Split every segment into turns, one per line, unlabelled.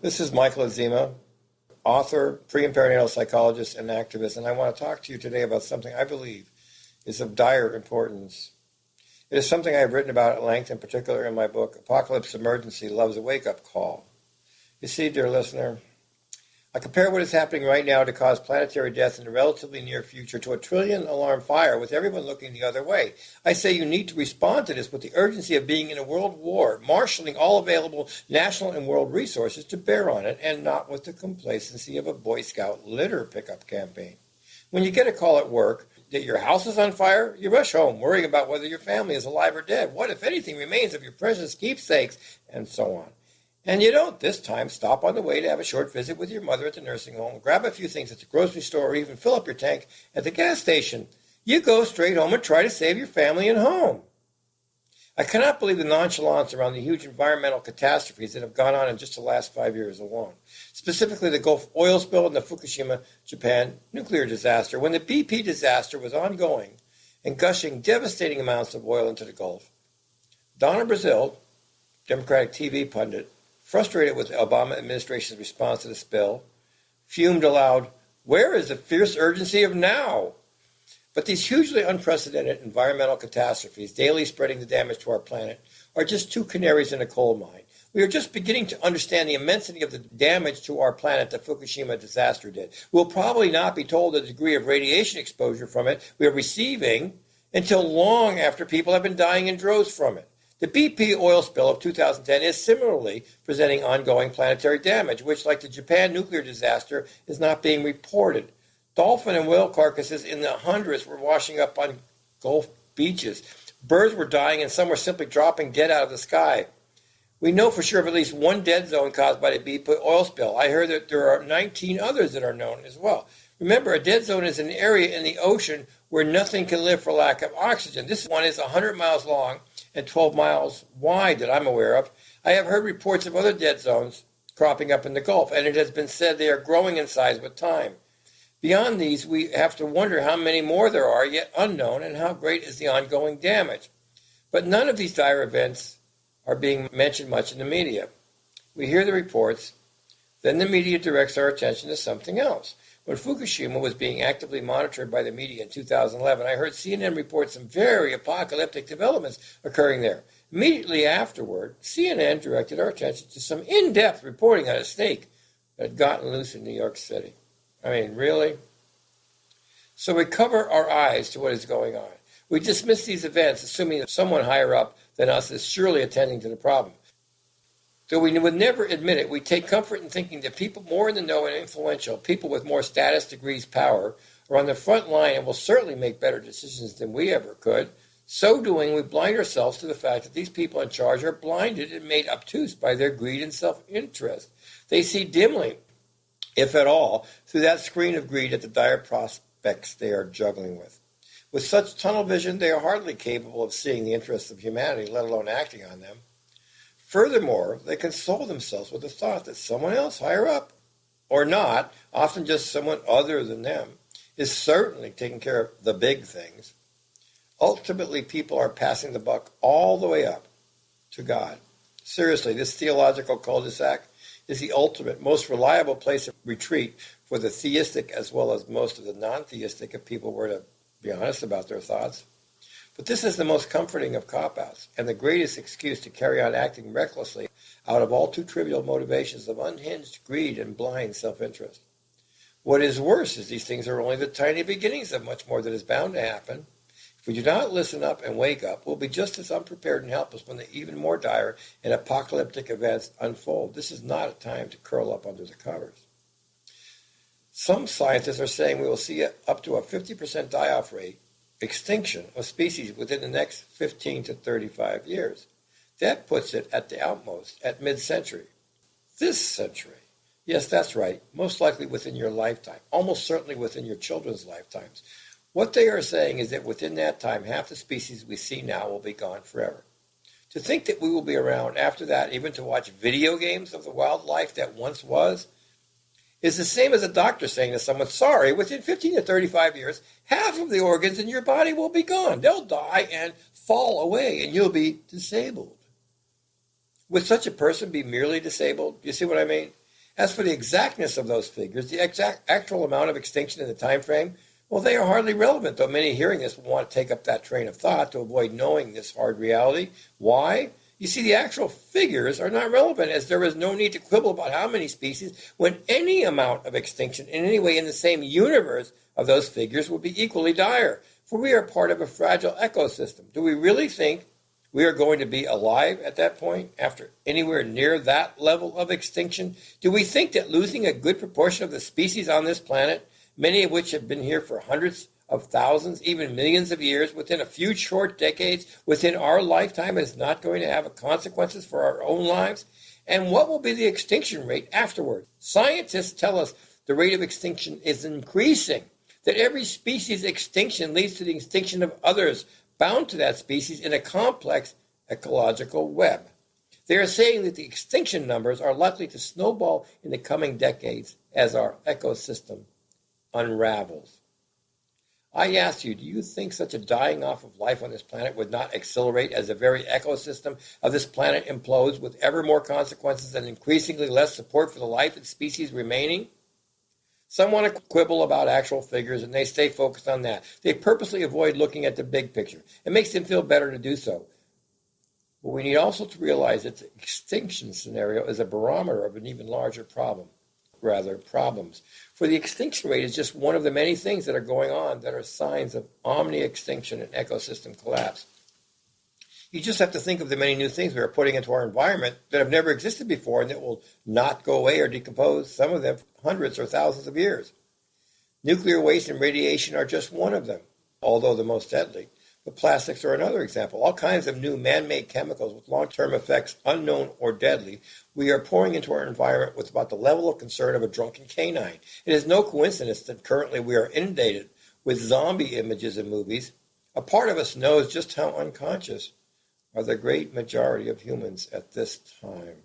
This is Michael Azima, author, pre-and perinatal psychologist, and activist, and I want to talk to you today about something I believe is of dire importance. It is something I have written about at length, in particular in my book, Apocalypse Emergency Love's a Wake-Up Call. You see, dear listener, I compare what is happening right now to cause planetary death in the relatively near future to a trillion-alarm fire with everyone looking the other way. I say you need to respond to this with the urgency of being in a world war, marshaling all available national and world resources to bear on it, and not with the complacency of a Boy Scout litter pickup campaign. When you get a call at work that your house is on fire, you rush home, worrying about whether your family is alive or dead. What, if anything, remains of your precious keepsakes, and so on. And you don't, this time, stop on the way to have a short visit with your mother at the nursing home, grab a few things at the grocery store, or even fill up your tank at the gas station. You go straight home and try to save your family and home. I cannot believe the nonchalance around the huge environmental catastrophes that have gone on in just the last 5 years alone. Specifically, the Gulf oil spill and the Fukushima, Japan nuclear disaster. When the BP disaster was ongoing and gushing devastating amounts of oil into the Gulf, Donna Brazile, Democratic TV pundit, frustrated with the Obama administration's response to the spill, fumed aloud, "Where is the fierce urgency of now?" But these hugely unprecedented environmental catastrophes, daily spreading the damage to our planet, are just two canaries in a coal mine. We are just beginning to understand the immensity of the damage to our planet the Fukushima disaster did. We'll probably not be told the degree of radiation exposure from it we are receiving until long after people have been dying in droves from it. The BP oil spill of 2010 is similarly presenting ongoing planetary damage, which, like the Japan nuclear disaster, is not being reported. Dolphin and whale carcasses in the hundreds were washing up on Gulf beaches. Birds were dying and some were simply dropping dead out of the sky. We know for sure of at least one dead zone caused by the BP oil spill. I heard that there are 19 others that are known as well. Remember, a dead zone is an area in the ocean where nothing can live for lack of oxygen. This one is 100 miles long and 12 miles wide that I'm aware of. I have heard reports of other dead zones cropping up in the Gulf, and it has been said they are growing in size with time. Beyond these, we have to wonder how many more there are yet unknown and how great is the ongoing damage. But none of these dire events are being mentioned much in the media. We hear the reports, then the media directs our attention to something else. When Fukushima was being actively monitored by the media in 2011, I heard CNN report some very apocalyptic developments occurring there. Immediately afterward, CNN directed our attention to some in-depth reporting on a snake that had gotten loose in New York City. I mean, really? So we cover our eyes to what is going on. We dismiss these events, assuming that someone higher up than us is surely attending to the problem. Though we would never admit it, we take comfort in thinking that people more in the know and influential, people with more status, degrees, power, are on the front line and will certainly make better decisions than we ever could. So doing, we blind ourselves to the fact that these people in charge are blinded and made obtuse by their greed and self-interest. They see dimly, if at all, through that screen of greed at the dire prospects they are juggling with. With such tunnel vision, they are hardly capable of seeing the interests of humanity, let alone acting on them. Furthermore, they console themselves with the thought that someone else higher up, or not, often just someone other than them, is certainly taking care of the big things. Ultimately, people are passing the buck all the way up to God. Seriously, this theological cul-de-sac is the ultimate, most reliable place of retreat for the theistic as well as most of the non-theistic, if people were to be honest about their thoughts. But this is the most comforting of cop-outs and the greatest excuse to carry on acting recklessly out of all too trivial motivations of unhinged greed and blind self-interest. What is worse is these things are only the tiny beginnings of much more that is bound to happen. If we do not listen up and wake up, we'll be just as unprepared and helpless when the even more dire and apocalyptic events unfold. This is not a time to curl up under the covers. Some scientists are saying we will see up to a 50% die-off rate, extinction of species within the next 15 to 35 years. That puts it at the outmost, at mid-century. This century. Yes, that's right. Most likely within your lifetime. Almost certainly within your children's lifetimes. What they are saying is that within that time, half the species we see now will be gone forever. To think that we will be around after that, even to watch video games of the wildlife that once was, is the same as a doctor saying to someone, sorry, within 15 to 35 years, half of the organs in your body will be gone. They'll die and fall away, and you'll be disabled. Would such a person be merely disabled? You see what I mean? As for the exactness of those figures, the actual amount of extinction in the time frame, well, they are hardly relevant, though many hearing this will want to take up that train of thought to avoid knowing this hard reality. Why? You see, the actual figures are not relevant, as there is no need to quibble about how many species, when any amount of extinction in any way in the same universe of those figures will be equally dire. For we are part of a fragile ecosystem. Do we really think we are going to be alive at that point, after anywhere near that level of extinction? Do we think that losing a good proportion of the species on this planet, many of which have been here for hundreds of thousands, even millions of years, within a few short decades, within our lifetime, is not going to have consequences for our own lives? And what will be the extinction rate afterward? Scientists tell us the rate of extinction is increasing, that every species extinction leads to the extinction of others bound to that species in a complex ecological web. They are saying that the extinction numbers are likely to snowball in the coming decades as our ecosystem unravels. I ask you, do you think such a dying off of life on this planet would not accelerate as the very ecosystem of this planet implodes, with ever more consequences and increasingly less support for the life and species remaining? Some want to quibble about actual figures, and they stay focused on that. They purposely avoid looking at the big picture. It makes them feel better to do so. But we need also to realize that the extinction scenario is a barometer of an even larger problem. Problems. For the extinction rate is just one of the many things that are going on that are signs of omni-extinction and ecosystem collapse. You just have to think of the many new things we are putting into our environment that have never existed before and that will not go away or decompose, some of them for hundreds or thousands of years. Nuclear waste and radiation are just one of them, although the most deadly. But plastics are another example. All kinds of new man-made chemicals with long-term effects unknown or deadly we are pouring into our environment with about the level of concern of a drunken canine. It is no coincidence that currently we are inundated with zombie images in movies. A part of us knows just how unconscious are the great majority of humans at this time.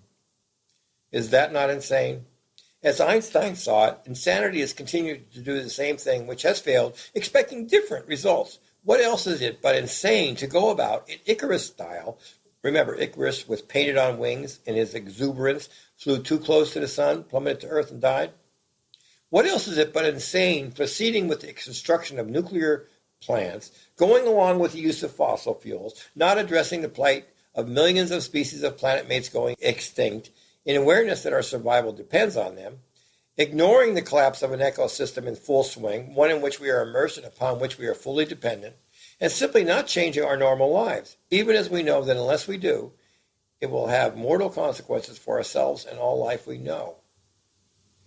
Is that not insane? As Einstein saw it, insanity is continuing to do the same thing which has failed, expecting different results. What else is it but insane to go about in Icarus style? Remember, Icarus was painted on wings in his exuberance, flew too close to the sun, plummeted to Earth, and died. What else is it but insane proceeding with the construction of nuclear plants, going along with the use of fossil fuels, not addressing the plight of millions of species of planet mates going extinct, in awareness that our survival depends on them, ignoring the collapse of an ecosystem in full swing, one in which we are immersed and upon which we are fully dependent, and simply not changing our normal lives, even as we know that unless we do, it will have mortal consequences for ourselves and all life we know,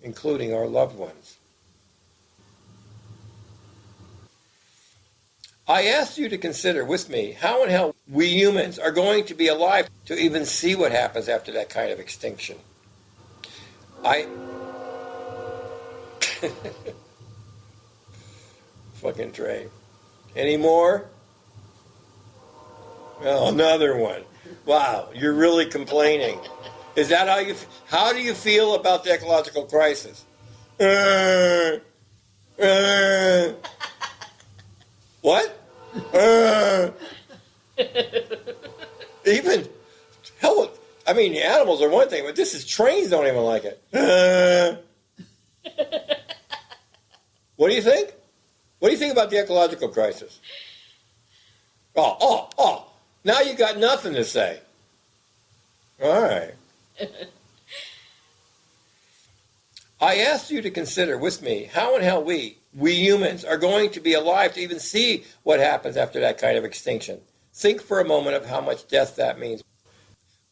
including our loved ones. I ask you to consider with me how and how we humans are going to be alive to even see what happens after that kind of extinction. Fucking Trey. Any more? Oh, another one. Wow, you're really complaining. Is that how do you feel about the ecological crisis? What? Even, hell, I mean, the animals are one thing, but trains don't even like it. What do you think? What do you think about the ecological crisis? Oh. Now you got nothing to say. All right. I asked you to consider with me how and how we humans, are going to be alive to even see what happens after that kind of extinction. Think for a moment of how much death that means.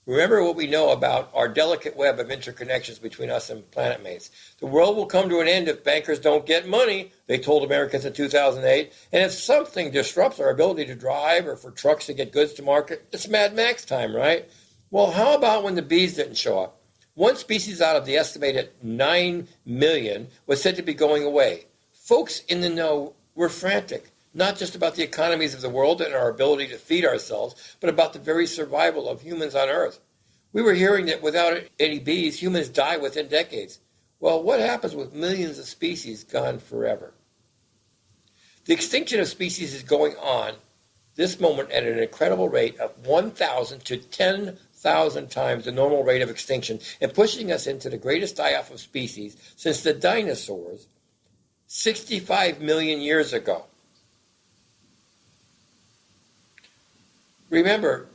Remember what we know about our delicate web of interconnections between us and planet mates. The world will come to an end if bankers don't get money, they told Americans in 2008, and if something disrupts our ability to drive or for trucks to get goods to market, it's Mad Max time, right? Well, how about when the bees didn't show up? One species out of the estimated 9 million was said to be going away. Folks in the know were frantic, not just about the economies of the world and our ability to feed ourselves, but about the very survival of humans on Earth. We were hearing that without any bees, humans die within decades. Well, what happens with millions of species gone forever? The extinction of species is going on this moment at an incredible rate of 1,000 to 10,000 1,000 times the normal rate of extinction and pushing us into the greatest die-off of species since the dinosaurs 65 million years ago. Remember,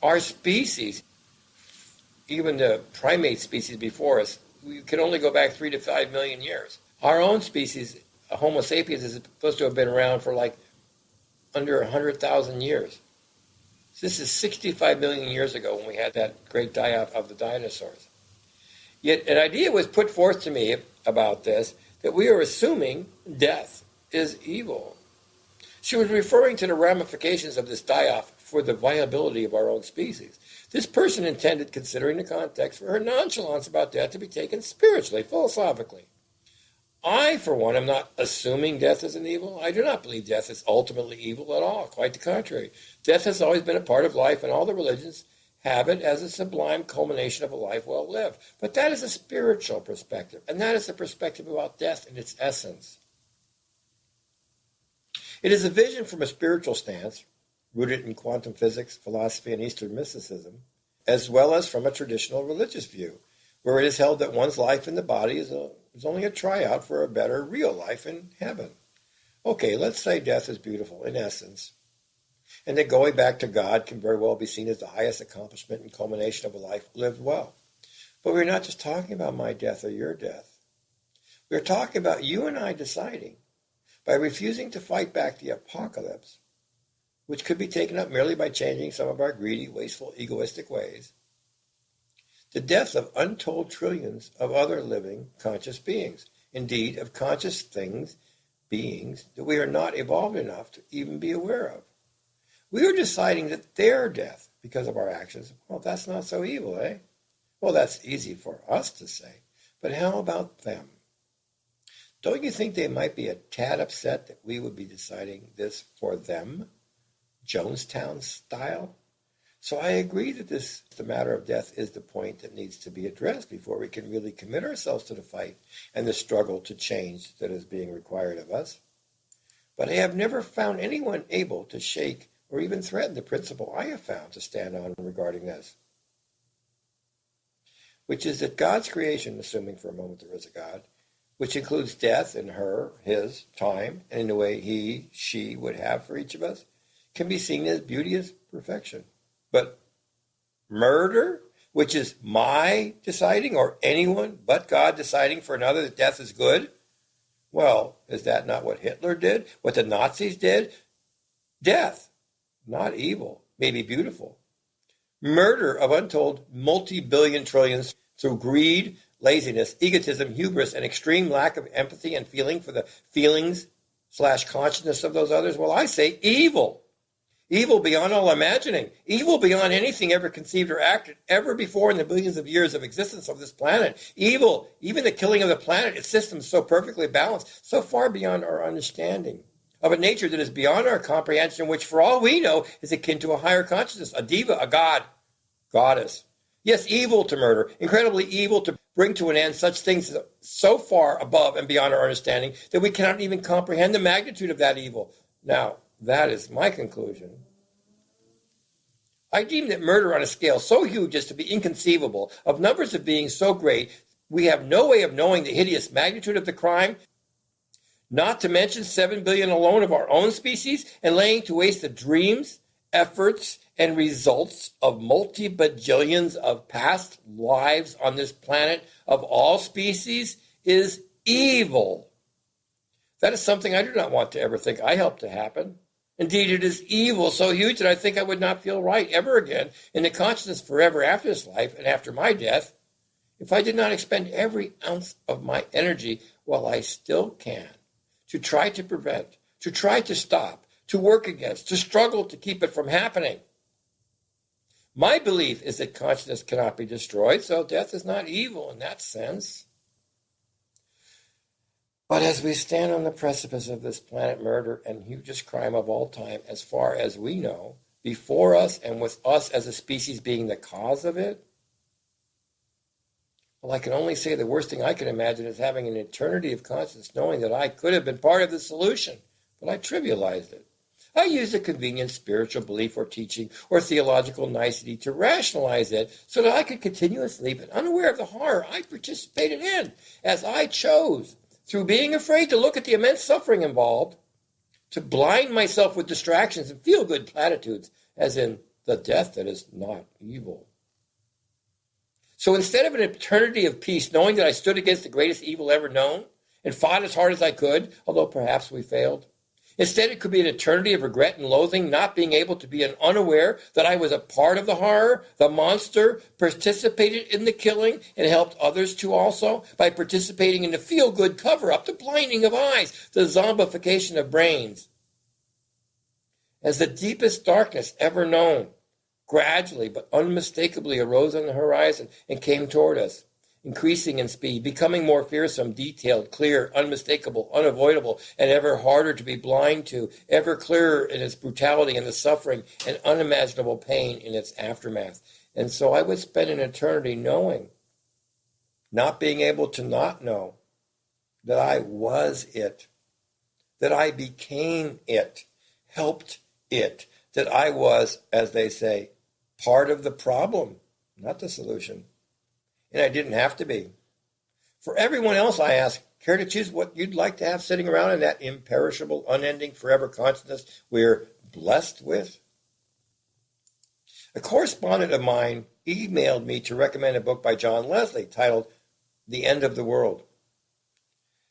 our species, even the primate species before us, we can only go back 3 to 5 million years. Our own species, Homo sapiens, is supposed to have been around for like under 100,000 years. So this is 65 million years ago when we had that great die-off of the dinosaurs. Yet an idea was put forth to me about this, that we are assuming death is evil. She was referring to the ramifications of this die-off for the viability of our own species. This person intended, considering the context, for her nonchalance about death to be taken spiritually, philosophically. I, for one, am not assuming death is an evil. I do not believe death is ultimately evil at all. Quite the contrary. Death has always been a part of life, and all the religions have it as a sublime culmination of a life well lived. But that is a spiritual perspective, and that is the perspective about death in its essence. It is a vision from a spiritual stance, rooted in quantum physics, philosophy, and Eastern mysticism, as well as from a traditional religious view, where it is held that one's life in the body is only a tryout for a better real life in heaven. Okay, let's say death is beautiful in essence, and that going back to God can very well be seen as the highest accomplishment and culmination of a life lived well. But we're not just talking about my death or your death. We're talking about you and I deciding, by refusing to fight back the apocalypse, which could be taken up merely by changing some of our greedy, wasteful, egoistic ways, the death of untold trillions of other living, conscious beings, indeed of conscious things, beings, that we are not evolved enough to even be aware of. We are deciding that their death, because of our actions, well, that's not so evil, eh? Well, that's easy for us to say, but how about them? Don't you think they might be a tad upset that we would be deciding this for them, Jonestown style? So I agree that the matter of death is the point that needs to be addressed before we can really commit ourselves to the fight and the struggle to change that is being required of us. But I have never found anyone able to shake or even threaten the principle I have found to stand on regarding this, which is that God's creation, assuming for a moment there is a God, which includes death in her, his, time, and in the way he, she would have for each of us, can be seen as beauteous perfection. But murder, which is my deciding, or anyone but God deciding for another that death is good, well, is that not what Hitler did? What the Nazis did? Death, not evil, may be beautiful. Murder of untold multi-billion trillions through greed, laziness, egotism, hubris, and extreme lack of empathy and feeling for the feelings/consciousness of those others? Well, I say evil. Evil beyond all imagining. Evil beyond anything ever conceived or acted ever before in the billions of years of existence of this planet. Evil, even the killing of the planet, its systems so perfectly balanced, so far beyond our understanding. Of a nature that is beyond our comprehension, which for all we know is akin to a higher consciousness, a diva, a god, goddess. Yes, evil to murder, incredibly evil to bring to an end such things so far above and beyond our understanding that we cannot even comprehend the magnitude of that evil. Now, that is my conclusion. I deem that murder on a scale so huge as to be inconceivable, of numbers of beings so great, we have no way of knowing the hideous magnitude of the crime, not to mention 7 billion alone of our own species, and laying to waste the dreams, efforts, and results of multi-bajillions of past lives on this planet of all species is evil. That is something I do not want to ever think I helped to happen. Indeed, it is evil so huge that I think I would not feel right ever again in the consciousness forever after this life and after my death if I did not expend every ounce of my energy while I still can to try to prevent, to try to stop, to work against, to struggle to keep it from happening. My belief is that consciousness cannot be destroyed, so death is not evil in that sense. But as we stand on the precipice of this planet murder and hugest crime of all time, as far as we know, before us and with us as a species being the cause of it, well, I can only say the worst thing I can imagine is having an eternity of consciousness, knowing that I could have been part of the solution, but I trivialized it. I used a convenient spiritual belief or teaching or theological nicety to rationalize it so that I could continue to sleep and unaware of the horror I participated in, as I chose, through being afraid to look at the immense suffering involved, to blind myself with distractions and feel-good platitudes, as in the death that is not evil. So instead of an eternity of peace, knowing that I stood against the greatest evil ever known and fought as hard as I could, although perhaps we failed, instead it could be an eternity of regret and loathing, not being able to be unaware that I was a part of the horror, the monster, participated in the killing, and helped others to also, by participating in the feel-good cover-up, the blinding of eyes, the zombification of brains. As the deepest darkness ever known, gradually but unmistakably arose on the horizon and came toward us, increasing in speed, becoming more fearsome, detailed, clear, unmistakable, unavoidable, and ever harder to be blind to, ever clearer in its brutality and the suffering and unimaginable pain in its aftermath. And so I would spend an eternity knowing, not being able to not know, that I was it, that I became it, helped it, that I was, as they say, part of the problem, not the solution. And I didn't have to be. For everyone else, I ask, care to choose what you'd like to have sitting around in that imperishable, unending, forever consciousness we're blessed with? A correspondent of mine emailed me to recommend a book by John Leslie titled The End of the World.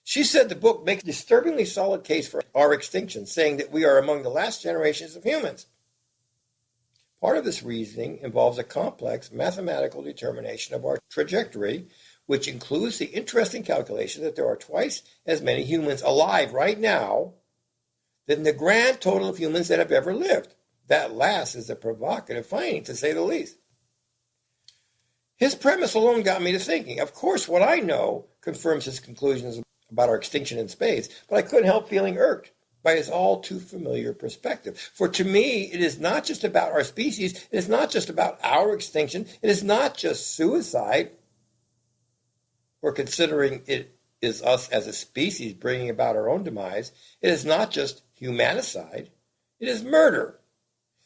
She said the book makes a disturbingly solid case for our extinction, saying that we are among the last generations of humans. Part of this reasoning involves a complex mathematical determination of our trajectory, which includes the interesting calculation that there are twice as many humans alive right now than the grand total of humans that have ever lived. That last is a provocative finding, to say the least. His premise alone got me to thinking. Of course, what I know confirms his conclusions about our extinction in space, but I couldn't help feeling irked by his all too familiar perspective. For to me, it is not just about our species, it is not just about our extinction, it is not just suicide, or considering it is us as a species bringing about our own demise, it is not just humanicide, it is murder.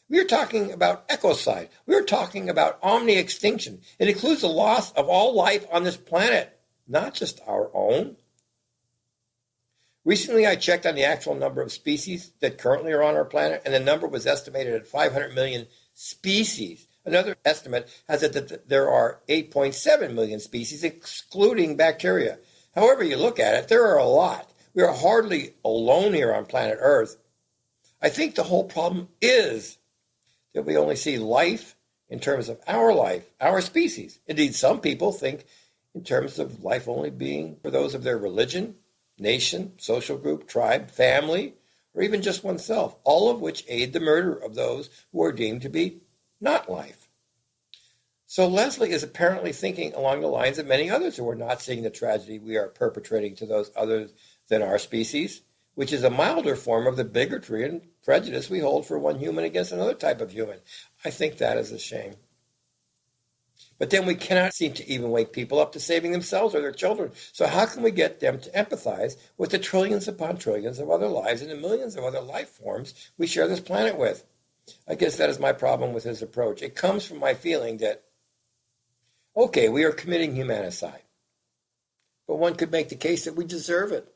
We are talking about ecocide. We are talking about omni-extinction. It includes the loss of all life on this planet, not just our own. Recently, I checked on the actual number of species that currently are on our planet, and the number was estimated at 500 million species. Another estimate has it that there are 8.7 million species, excluding bacteria. However you look at it, there are a lot. We are hardly alone here on planet Earth. I think the whole problem is that we only see life in terms of our species. Indeed, some people think in terms of life only being for those of their religion, nation, social group, tribe, family, or even just oneself, all of which aid the murder of those who are deemed to be not life. So Leslie is apparently thinking along the lines of many others who are not seeing the tragedy we are perpetrating to those other than our species, which is a milder form of the bigotry and prejudice we hold for one human against another type of human. I think that is a shame. But then we cannot seem to even wake people up to saving themselves or their children. So how can we get them to empathize with the trillions upon trillions of other lives and the millions of other life forms we share this planet with? I guess that is my problem with his approach. It comes from my feeling that, okay, we are committing humanicide, but one could make the case that we deserve it.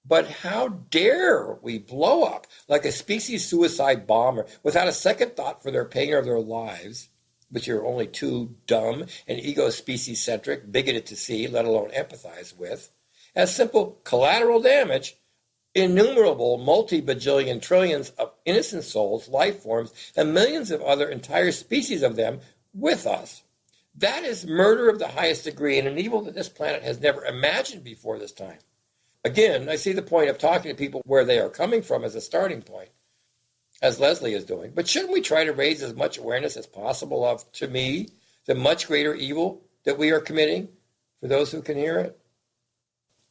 But how dare we blow up like a species suicide bomber without a second thought for their pain or their lives, which are only too dumb and ego-species-centric, bigoted to see, let alone empathize with, as simple collateral damage, innumerable multi-bajillion trillions of innocent souls, life forms, and millions of other entire species of them with us. That is murder of the highest degree and an evil that this planet has never imagined before this time. Again, I see the point of talking to people where they are coming from as a starting point, as Leslie is doing. But shouldn't we try to raise as much awareness as possible of, to me, the much greater evil that we are committing for those who can hear it?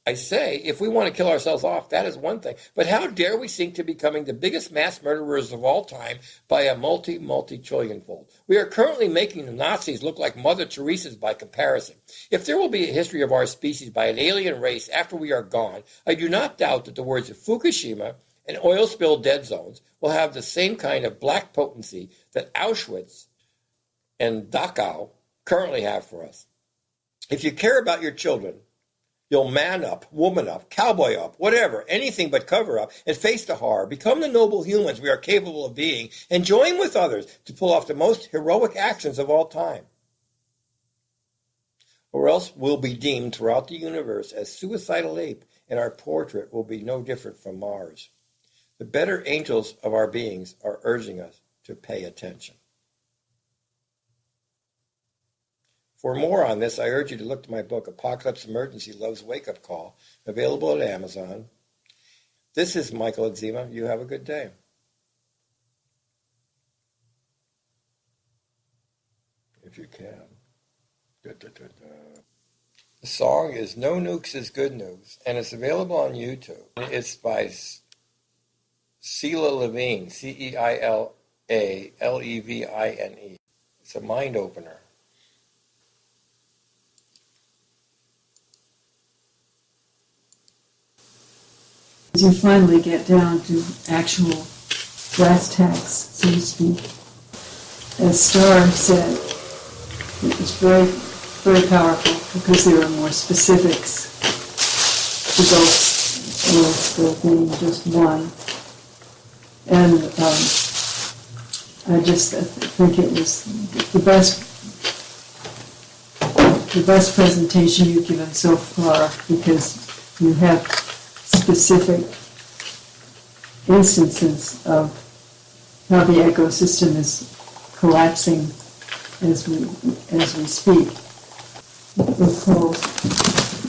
I say, if we want to kill ourselves off, that is one thing. But how dare we sink to becoming the biggest mass murderers of all time by a multi-trillion-fold? We are currently making the Nazis look like Mother Teresa's by comparison. If there will be a history of our species by an alien race after we are gone, I do not doubt that the words of Fukushima and oil spill dead zones will have the same kind of black potency that Auschwitz and Dachau currently have for us. If you care about your children, you'll man up, woman up, cowboy up, whatever, anything but cover up, and face the horror. Become the noble humans we are capable of being, and join with others to pull off the most heroic actions of all time. Or else we'll be deemed throughout the universe as suicidal ape, and our portrait will be no different from Mars. The better angels of our beings are urging us to pay attention. For more on this, I urge you to look to my book, Apocalypse Emergency Love's Wake-Up Call, available at Amazon. This is Michael Adzema. You have a good day. If you can. Da, da, da, da. The song is No Nukes is Good News, and it's available on YouTube. It's by Celia Levine, Ceila Levine. It's a mind opener.
As you finally get down to actual brass tacks, so to speak, as Starr said, it was very, very powerful because there are more specifics, the ghosts will still being just one. And I just think it was the best presentation you've given so far, because you have specific instances of how the ecosystem is collapsing as we speak. It calls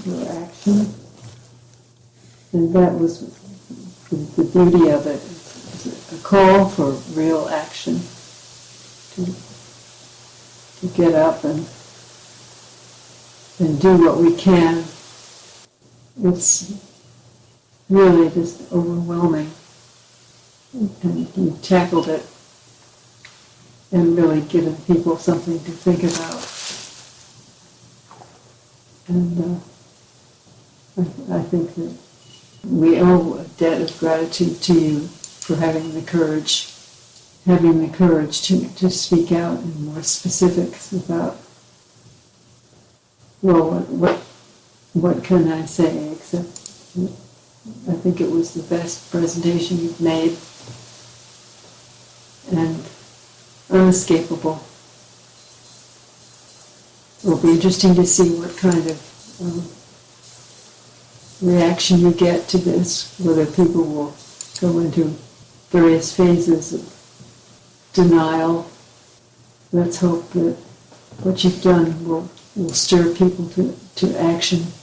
for action, and that was the beauty of it. A call for real action to get up and do what we can. It's really just overwhelming, and you've tackled it and really given people something to think about. And I think that we owe a debt of gratitude to you for having the courage to speak out in more specifics about, well, what can I say except I think it was the best presentation you've made, and unescapable. It'll be interesting to see what kind of reaction you get to this, whether people will go into various phases of denial. Let's hope that what you've done will stir people to action.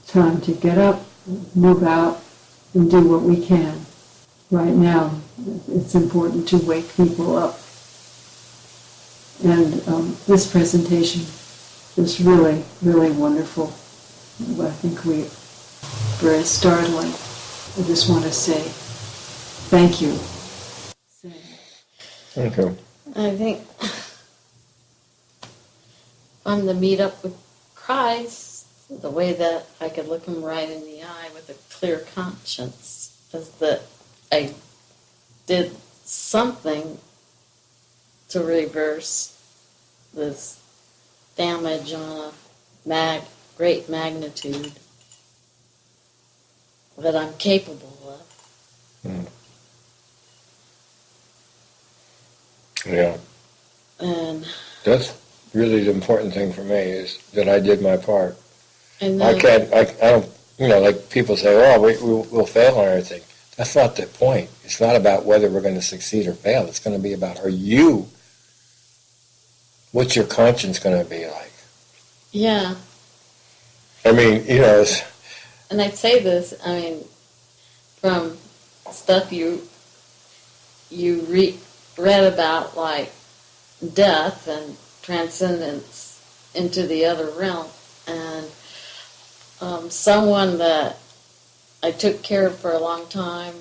Time to get up, move out, and do what we can. Right now, it's important to wake people up. And this presentation was really, really wonderful. I think very startling. I just want to say thank you.
Thank you.
I think on the meet up with Christ, the way that I could look him right in the eye with a clear conscience is that I did something to reverse this damage on a great magnitude that I'm capable of.
Mm. Yeah.
And
that's really the important thing for me, is that I did my part.
And
I don't, like people say, oh, we'll fail on everything. That's not the point. It's not about whether we're going to succeed or fail. It's going to be about, what's your conscience going to be like?
Yeah.
I mean,
And I say this, from stuff you read about, like death and transcendence into the other realm, and someone that I took care of for a long time,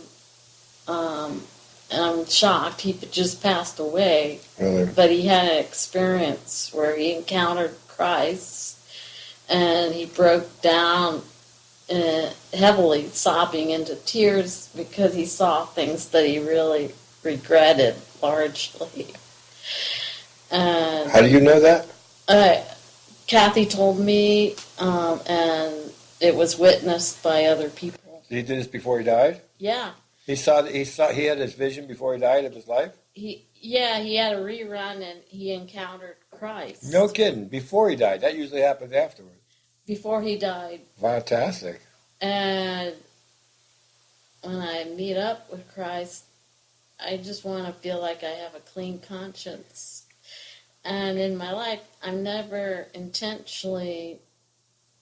and I'm shocked, he just passed away.
Really?
But he had an experience where he encountered Christ, and he broke down heavily sobbing into tears because he saw things that he really regretted largely. And
How do you know that?
Kathy told me, and it was witnessed by other people.
He did this before he died?
Yeah.
He had his vision before he died of his life?
He had a rerun and he encountered Christ.
No kidding. Before he died. That usually happens afterwards.
Before he died.
Fantastic.
And when I meet up with Christ, I just want to feel like I have a clean conscience. And in my life, I've never intentionally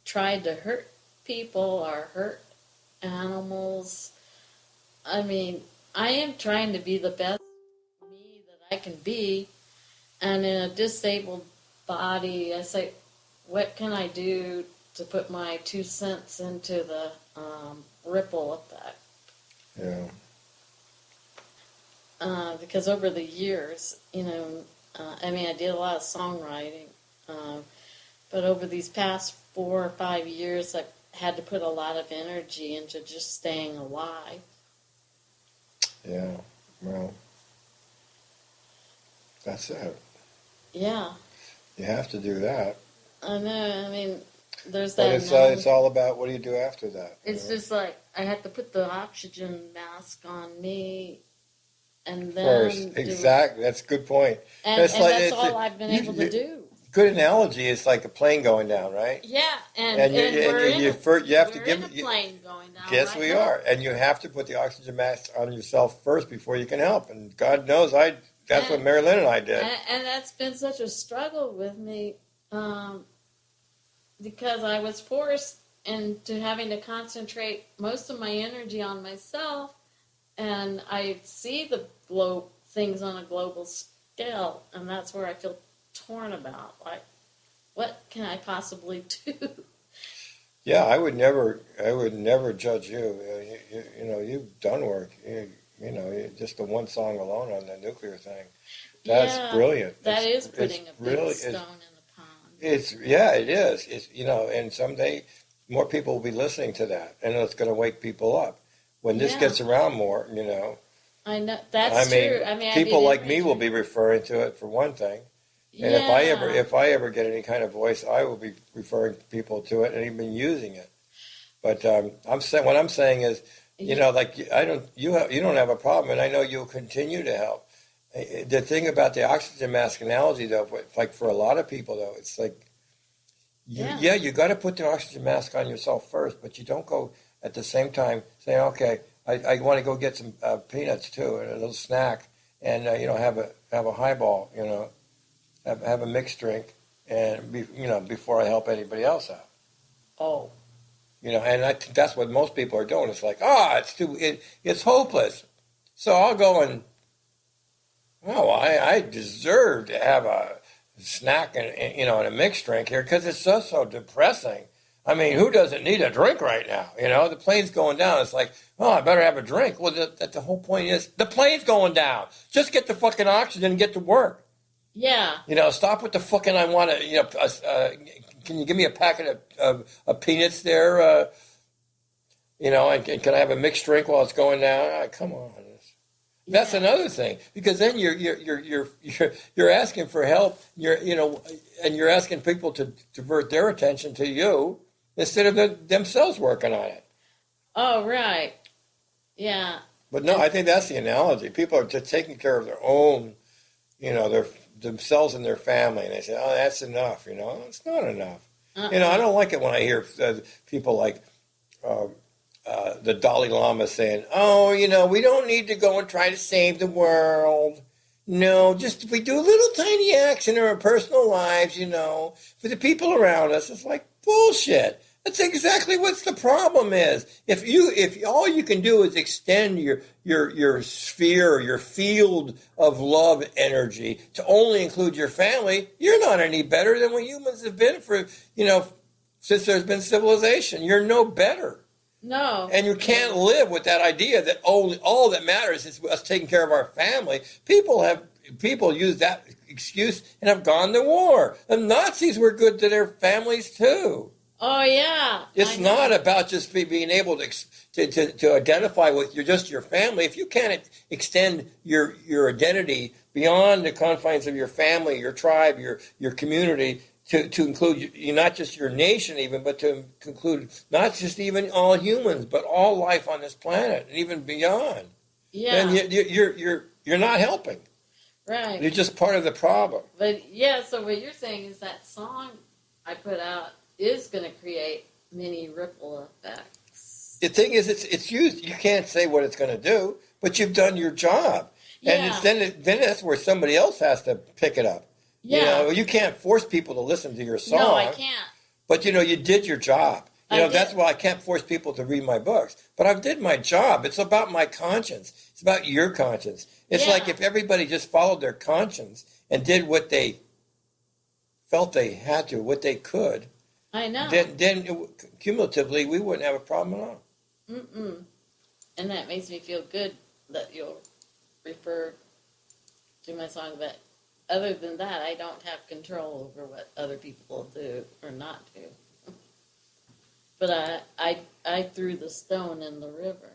tried to hurt people or hurt animals. I mean, I am trying to be the best me that I can be. And in a disabled body, I say, what can I do to put my 2 cents into the ripple effect?
Yeah.
Because over the years, I did a lot of songwriting, but over these past 4 or 5 years, I've had to put a lot of energy into just staying alive.
Yeah, well, that's it.
Yeah.
You have to do that.
I know, there's
But
that.
it's all about what do you do after that?
It's just like I had to put the oxygen mask on me, and then
First, exactly. That's a good point.
And that's all I've been able to do.
Good analogy. It's like a plane going down, right?
Yeah, and
you have to give
a plane going down.
Yes,
right
we
now.
are, and you have to put the oxygen mask on yourself first before you can help. And God knows, that's what Mary Lynn and I did.
And that's been such a struggle with me, because I was forced into having to concentrate most of my energy on myself, and I see the things on a global scale, and that's where I feel torn about. Like, what can I possibly do?
Yeah, I would never judge you. You've done work. Just the one song alone on the nuclear thing. That's brilliant.
That is putting a big stone in the pond.
It is. And someday more people will be listening to that, and it's going to wake people up. When this gets around more,
I know that's true.
People like me will be referring to it for one thing. And if I ever get any kind of voice, I will be referring people to it and even using it. But what I'm saying is, you don't have a problem, and I know you'll continue to help. The thing about the oxygen mask analogy, though, like for a lot of people, though, it's like, you got to put the oxygen mask on yourself first, but you don't go at the same time saying, okay, I want to go get some peanuts too, and a little snack, and have a highball, have a mixed drink, and before I help anybody else out.
Oh.
And I think that's what most people are doing. It's like, it's hopeless. So I'll go and, I deserve to have a snack and a mixed drink here because it's so depressing. I mean, who doesn't need a drink right now? The plane's going down. It's like, I better have a drink. Well, the whole point is the plane's going down. Just get the fucking oxygen and get to work.
Yeah.
Stop with the fucking I want to, can you give me a packet of peanuts there? And can I have a mixed drink while it's going down? Come on. That's another thing, because then you're asking for help. And you're asking people to divert their attention to you instead of themselves working on it.
Oh, right. Yeah.
But no, I think that's the analogy. People are just taking care of their own, themselves and their family, and they say, "Oh, that's enough." It's not enough. I don't like it when I hear people like. The Dalai Lama saying, we don't need to go and try to save the world. No, just if we do a little tiny action in our personal lives, for the people around us, it's like bullshit. That's exactly what the problem is. If all you can do is extend your sphere or your field of love energy to only include your family, you're not any better than what humans have been for, since there's been civilization. You're no better.
No.
And you can't live with that idea that all that matters is us taking care of our family. People use that excuse and have gone to war. The Nazis were good to their families too.
Oh yeah.
It's not about just being able to identify with your family. If you can't extend your identity beyond the confines of your family, your tribe, your community, to include you, not just your nation even, but to include not just even all humans, but all life on this planet and even beyond.
Yeah.
Then you're not helping.
Right.
You're just part of the problem.
But yeah, so what you're saying is that song I put out is going to create many ripple effects.
The thing is, it's used. You can't say what it's going to do, but you've done your job, and then that's where somebody else has to pick it up.
Yeah.
You can't force people to listen to your song.
No, I can't.
But you did your job. That's why I can't force people to read my books. But I did my job. It's about my conscience. It's about your conscience. It's like if everybody just followed their conscience and did what they felt they had to, what they could.
I know.
Then cumulatively, we wouldn't have a problem at all.
Mm-mm. And that makes me feel good that you'll refer to my song. But other than that, I don't have control over what other people do or not do. But I threw the stone in the river.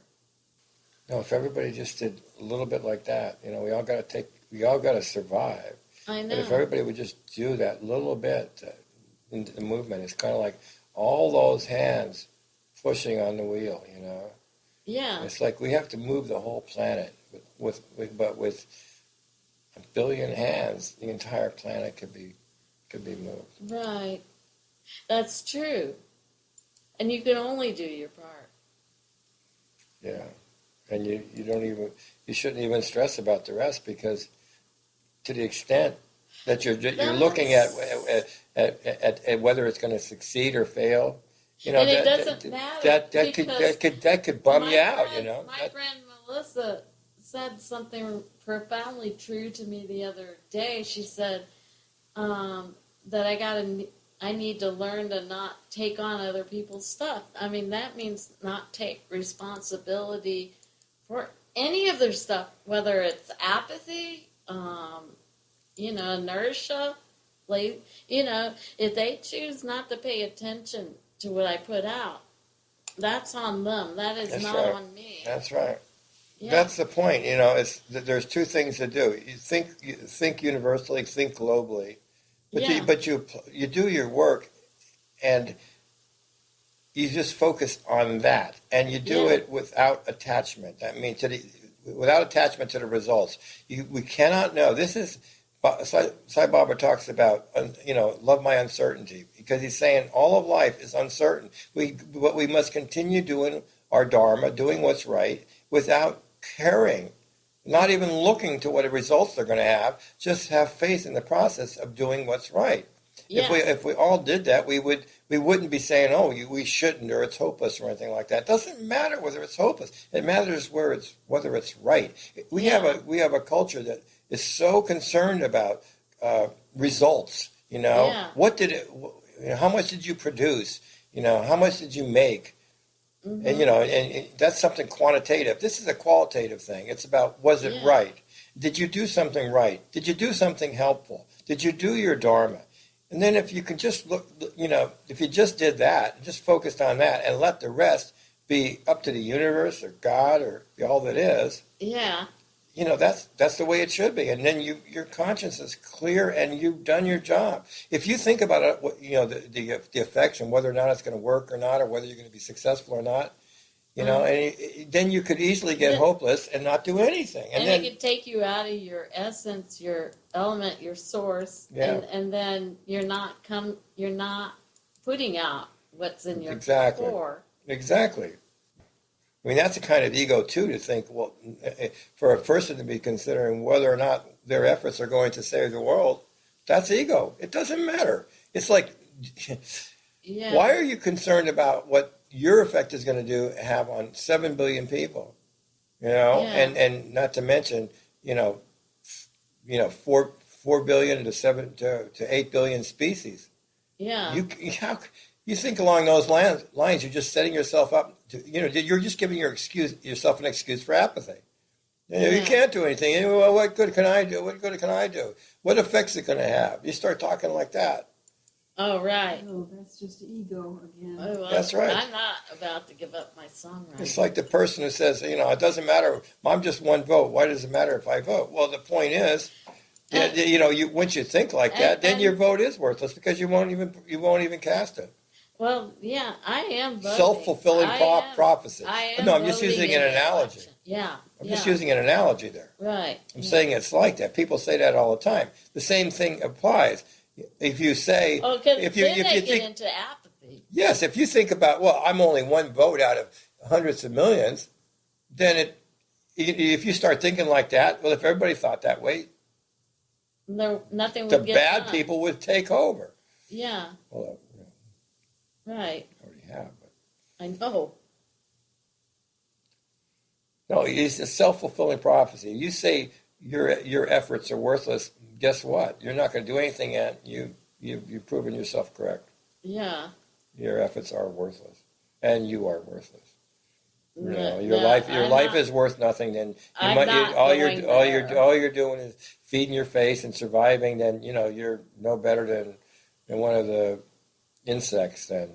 No, if everybody just did a little bit like that, we all got to survive.
I know.
And if everybody would just do that little bit into the movement, it's kind of like all those hands pushing on the wheel,
Yeah.
It's like we have to move the whole planet, but with a billion hands, the entire planet could be moved.
Right. That's true. And you can only do your part.
Yeah. And you shouldn't even stress about the rest, because to the extent that you're looking at whether it's going to succeed or fail,
and it doesn't matter.
That could bum you out,
My friend Melissa said something profoundly true to me the other day. She said that I need to learn to not take on other people's stuff. I mean, that means not take responsibility for any of their stuff, whether it's apathy, inertia, if they choose not to pay attention to what I put out, that's on them. That is not on me.
That's right.
Yeah.
That's the point. It's there's two things to do. You think universally, think globally, but you do your work, and you just focus on that, and you do it without attachment. I mean, without attachment to the results. We cannot know. This is Sai Baba talks about, love my uncertainty, because he's saying all of life is uncertain. But we must continue doing our dharma, doing what's right, without caring, not even looking to what the results they're going to have. Just have faith in the process of doing what's right. Yeah. If we all did that, we wouldn't be saying, we shouldn't, or it's hopeless, or anything like that. It doesn't matter whether it's hopeless. It matters whether it's right. We have a culture that is so concerned about results. What did it? How much did you produce? How much did you make? Mm-hmm. And that's something quantitative. This is a qualitative thing. It's about, was it right? Did you do something right? Did you do something helpful? Did you do your dharma? And then if you can just look, if you just did that, just focused on that, and let the rest be up to the universe or God or all that is. Yeah. That's the way it should be. And then your conscience is clear and you've done your job. If you think about it, the effects and whether or not it's going to work or not, or whether you're going to be successful or not, and then you could easily get hopeless and not do anything.
And then it could take you out of your essence, your element, your source, and then you're not putting out what's in your core.
Exactly. I mean, that's a kind of ego, too, to think, for a person to be considering whether or not their efforts are going to save the world, that's ego. It doesn't matter. It's like, why are you concerned about what your effect is going to have on 7 billion people? And not to mention, 4 billion to 8 billion species. Yeah. You think along those lines, you're just setting yourself up to, you're just giving yourself an excuse for apathy. You can't do anything. Well, what good can I do? What good can I do? What effects is it going to have? You start talking like that.
Oh, right.
Oh, that's just ego again.
Oh, well,
That's right.
I'm not about to give up my songwriting.
It's like the person who says, it doesn't matter. I'm just one vote. Why does it matter if I vote? Well, the point is, once you think like that, then your vote is worthless because you won't even cast it.
Well, yeah, I am voting.
Self-fulfilling prophecy.
I am
No, I'm just
voting
using
in
an
the
analogy.
election. Yeah.
I'm just using an analogy there.
Right.
I'm saying it's like that. People say that all the time. The same thing applies. If you say, if you
get
think
into apathy.
Yes, if you think about, well, I'm only one vote out of hundreds of millions, then if you start thinking like that, well, if everybody thought that way,
Nothing
the
would get
bad
done.
people would take over.
Yeah.
Well,
Right.
I already have, but
I know.
no, it's a self-fulfilling prophecy. You say your efforts are worthless. Guess what? You're not going to do anything, and you've proven yourself correct.
Yeah.
Your efforts are worthless, and you are worthless. Your
I'm
life
not-
is worth nothing. Then
I'm not
all
going there.
you're doing is feeding your face and surviving. Then you're no better than one of the insects. Then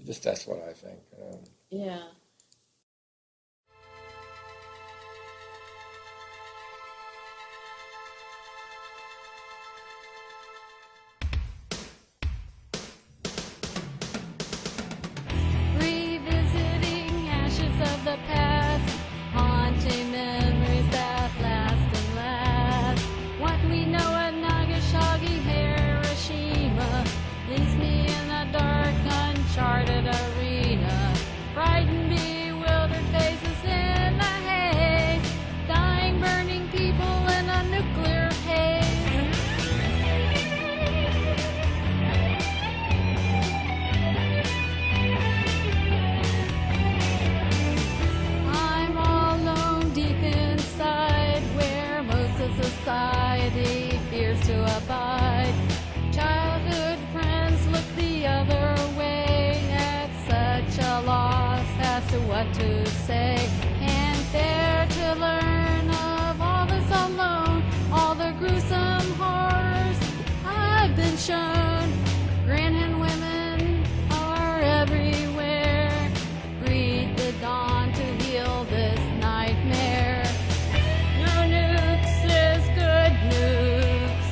that's what I think.
Yeah.
Revisiting ashes of the past, haunting memories that last and last. What we know at Nagasaki, Hiroshima, leaves me in a dark, uncharted arena. Frightened, bewildered faces in the haze, dying, burning people in a nuclear haze. I'm all alone deep inside, where most of society fears to abide. Childhood friends look the other way, at such a loss as to what to say. Can't bear to learn of all this alone, all the gruesome horrors I've been shown. Grinning women are everywhere. Breathe the dawn to heal this nightmare. No nukes is good news.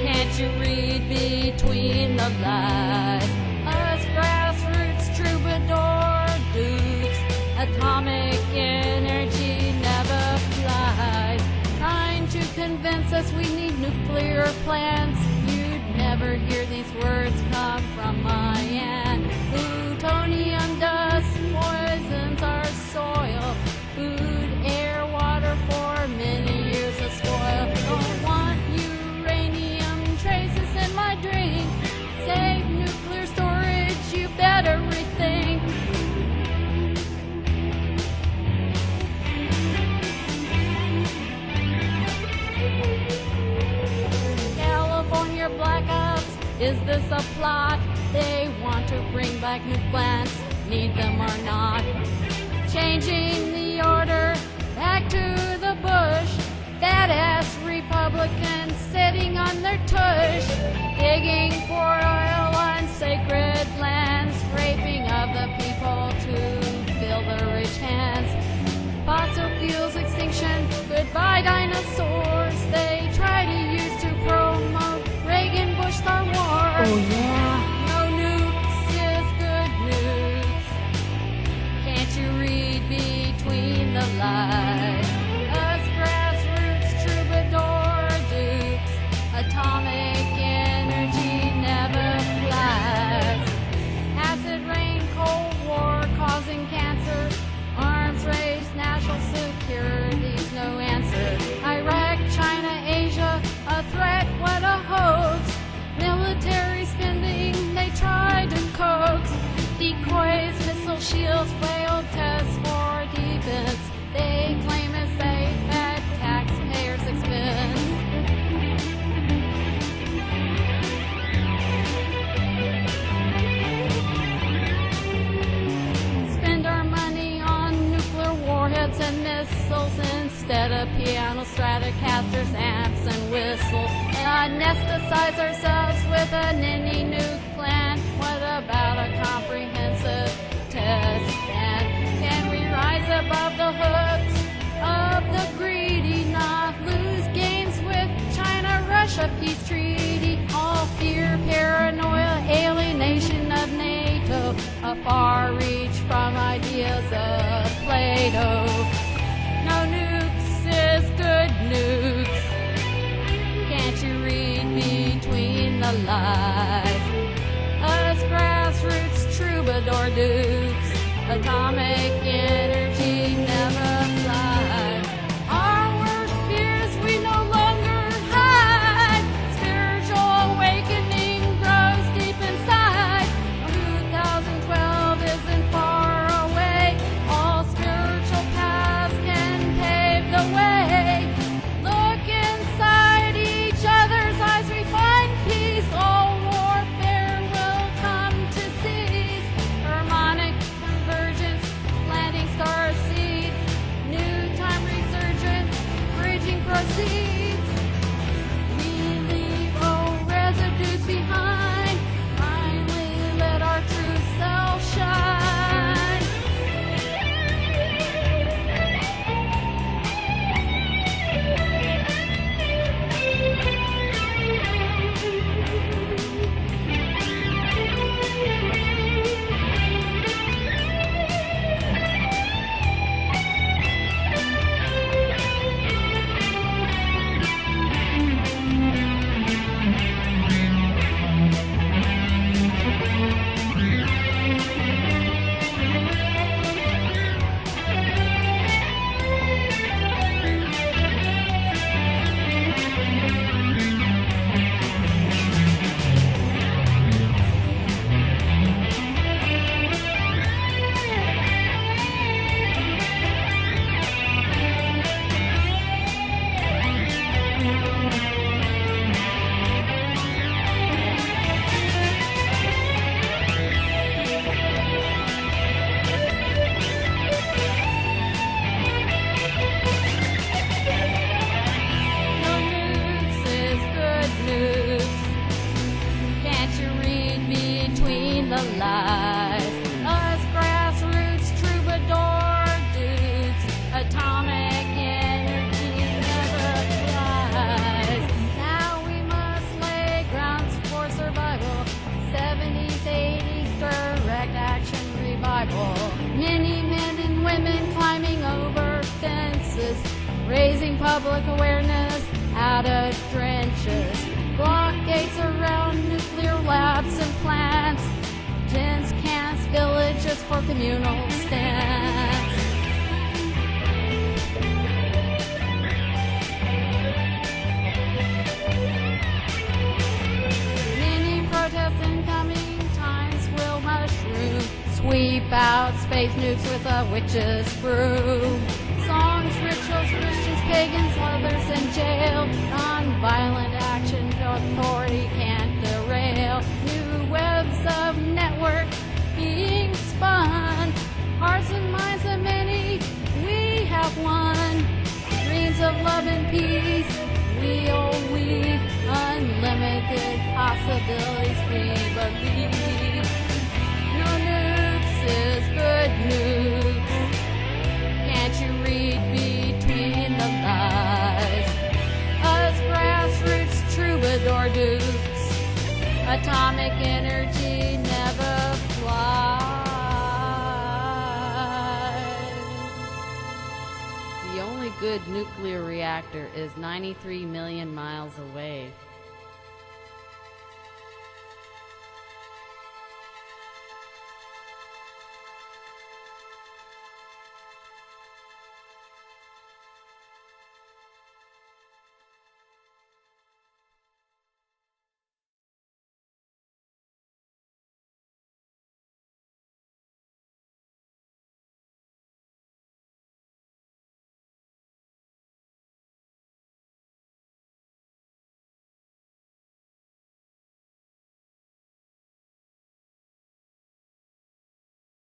Can't you read between the lines? Us grassroots troubadour dukes. Atomic energy never flies. Trying to convince us we need nuclear plants. You'd never hear these words come from my aunt. Plutonium dust poisons our soil. Food, air, water for many years of spoil. Don't want uranium traces in my drink. Save nuclear storage, you better rethink. California blackouts, is this a plot? They want to bring back nuke plants, need them or not. Changing the order, back to the bush. Badass Republicans sitting on their tush, digging for oil on sacred lands, raping of the people to fill their rich hands. Fossil fuels extinction, goodbye dinosaurs. They try to use to promote Reagan, Bush, Star Wars.
Oh, yeah.
No nukes is good news. Can't you read between the lines? Us grassroots troubadour dukes. Atomic energy never flies. Acid rain, Cold War causing cancer. Arms race, national security's no answer. Iraq, China, Asia, a threat, what a hoax. Military spending, they try to coax. Decoys, missile shields, failed tests for defense. They claim it's safe at taxpayers' expense. Spend our money on nuclear warheads and missiles instead of piano, Stratocasters, amps, and whistles. Anesthetize ourselves with a ninny nuke plan. What about a comprehensive test ban? Can we rise above the hooks of the greedy, not lose games with China, Russia peace treaty? All fear, paranoia, alienation of NATO, a far reach from ideas of Plato. No nukes is good nukes. Can't you read between the lines? Us grassroots troubadour dukes, atomic energy never flies. Our worst fears we no longer hide. Spiritual awakening grows deep inside. 2012 isn't far away. All spiritual paths can pave the way. Look inside each other's eyes, we find peace. All warfare will come to cease. Harmonic convergence, planting star seeds. New time resurgence, bridging proceeds. We leave old residues behind. Finally let our true self shine. No nukes is good nukes. Can't you read between the lies? Us grassroots troubadour dudes, atomic energy never flies. Now we must lay grounds for survival. 70s, 80s, direct action revival. Many men and women climbing over fences, raising public awareness out of trenches. Blockades around nuclear labs and plants. Tents, camps, villages for communal stands. Many protests in coming times will mushroom. Sweep out space nukes with a witch's brew. Songs, rituals, Christians, pagans, others in jail. Non-violent action, authority can't derail. New webs of network being spun. Hearts and minds of many, we have won. Dreams of love and peace, we'll weave. Unlimited possibilities, we believe. No nukes is good nukes. Can't you read between the lies? Us grassroots troubadour dukes, atomic energy never flies. The only good nuclear reactor is 93 million miles away.